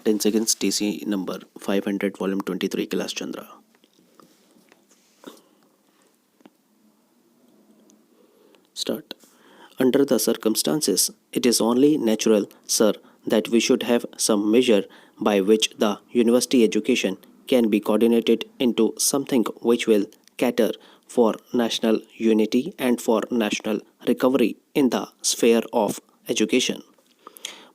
10 seconds. TC number 500, volume 23, Kailash Chandra. Start. Under the circumstances, it is only natural, sir, that we should have some measure by which the university education can be coordinated into something which will cater for national unity and for national recovery in the sphere of education.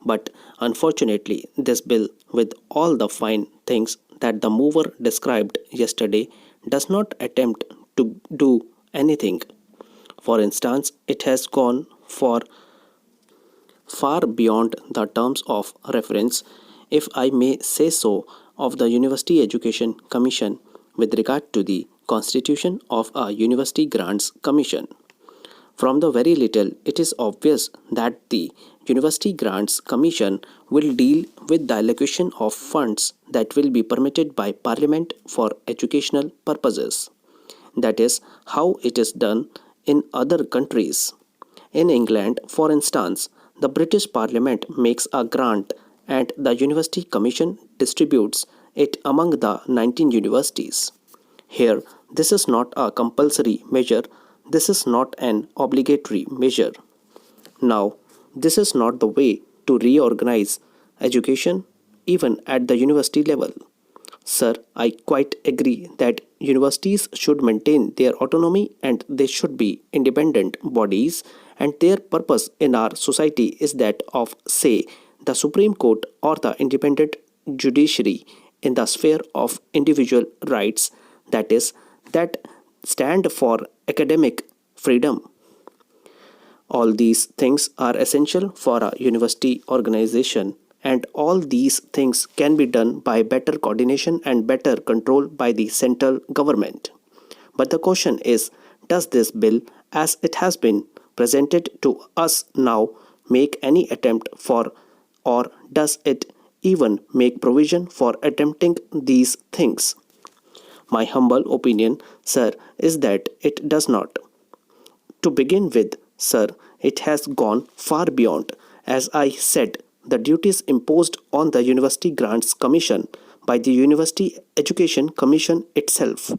But unfortunately, this bill, with all the fine things that the mover described yesterday, does not attempt to do anything. For instance, it has gone far beyond the terms of reference, if I may say so, of the University Education Commission with regard to the constitution of a University Grants Commission. From the very little, it is obvious that the University Grants Commission will deal with the allocation of funds that will be permitted by Parliament for educational purposes. That is how it is done in other countries. In England, for instance, the British Parliament makes a grant and the University Commission distributes it among the 19 universities. Here, this is not a compulsory measure. This is not an obligatory measure. Now, this is not the way to reorganize education even at the university level. Sir, I quite agree that universities should maintain their autonomy and they should be independent bodies, and their purpose in our society is that of, say, the Supreme Court or the independent judiciary in the sphere of individual rights, that is, that stand for academic freedom. All these things are essential for a university organization, and all these things can be done by better coordination and better control by the central government. But the question is, does this bill, as it has been presented to us now, make any attempt for, or does it even make provision for attempting these things? My humble opinion, sir, is that it does not. To begin with, sir, it has gone far beyond, as I said, the duties imposed on the University Grants Commission by the University Education Commission itself.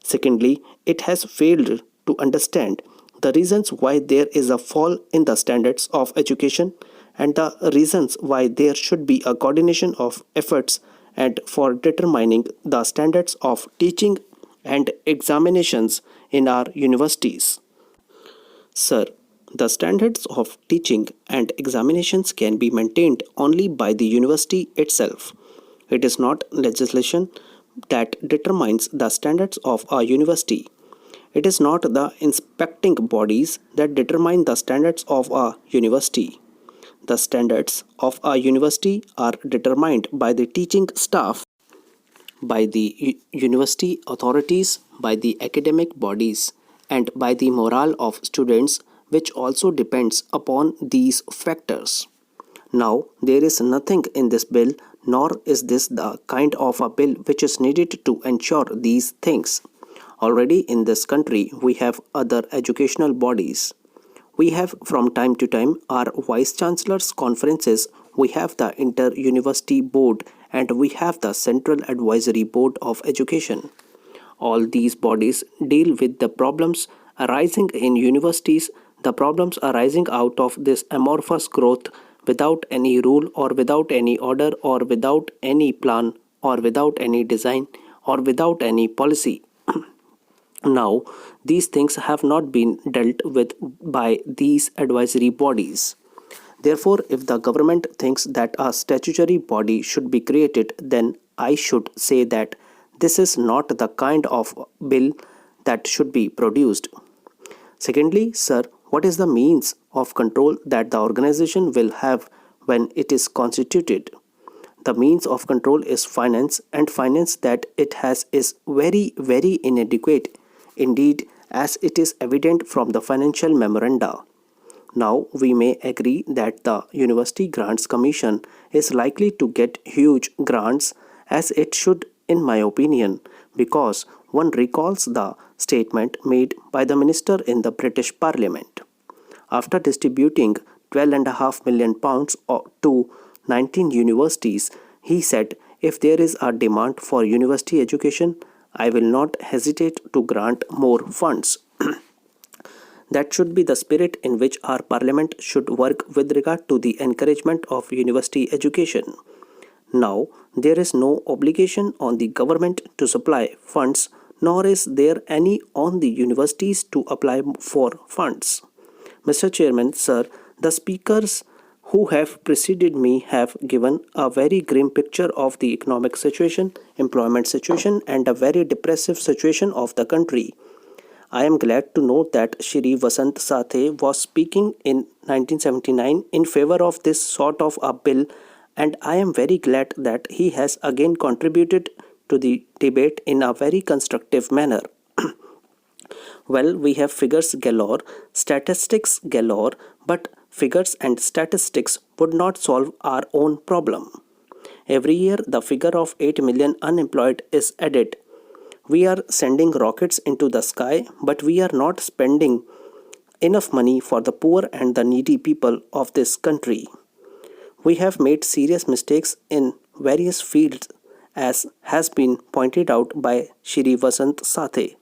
Secondly, it has failed to understand the reasons why there is a fall in the standards of education and the reasons why there should be a coordination of efforts and for determining the standards of teaching and examinations in our universities. Sir, the standards of teaching and examinations can be maintained only by the university itself. It is not legislation that determines the standards of a university. It is not the inspecting bodies that determine the standards of a university. The standards of a university are determined by the teaching staff, by the university authorities, by the academic bodies, and by the morale of students, which also depends upon these factors. Now, there is nothing in this bill, nor is this the kind of a bill which is needed to ensure these things. Already in this country, we have other educational bodies. We have from time to time our Vice Chancellor's conferences, we have the Inter-University Board, and we have the Central Advisory Board of Education. All these bodies deal with the problems arising in universities, the problems arising out of this amorphous growth without any rule or without any order or without any plan or without any design or without any policy. Now, these things have not been dealt with by these advisory bodies. Therefore, if the government thinks that a statutory body should be created, then I should say that this is not the kind of bill that should be produced. Secondly, sir, what is the means of control that the organization will have when it is constituted? The means of control is finance, and finance that it has is very, very inadequate indeed, as it is evident from the financial memoranda. Now, we may agree that the University Grants Commission is likely to get huge grants, as it should, in my opinion, because one recalls the statement made by the minister in the British Parliament. After distributing £12.5 million to 19 universities, He said, if there is a demand for university education, I will not hesitate to grant more funds. That should be the spirit in which our Parliament should work with regard to the encouragement of university education. Now, there is no obligation on the government to supply funds, nor is there any on the universities to apply for funds. Mr. Chairman, sir, the speakers who have preceded me have given a very grim picture of the economic situation, employment situation, and a very depressive situation of the country. I am glad to note that Shri Vasant Sathe was speaking in 1979 in favor of this sort of a bill, and I am very glad that he has again contributed to the debate in a very constructive manner. Well, we have figures galore, statistics galore, but figures and statistics would not solve our own problem. Every year, the figure of 8 million unemployed is added. We are sending rockets into the sky, but we are not spending enough money for the poor and the needy people of this country. We have made serious mistakes in various fields, as has been pointed out by Shri Vasant Sathe.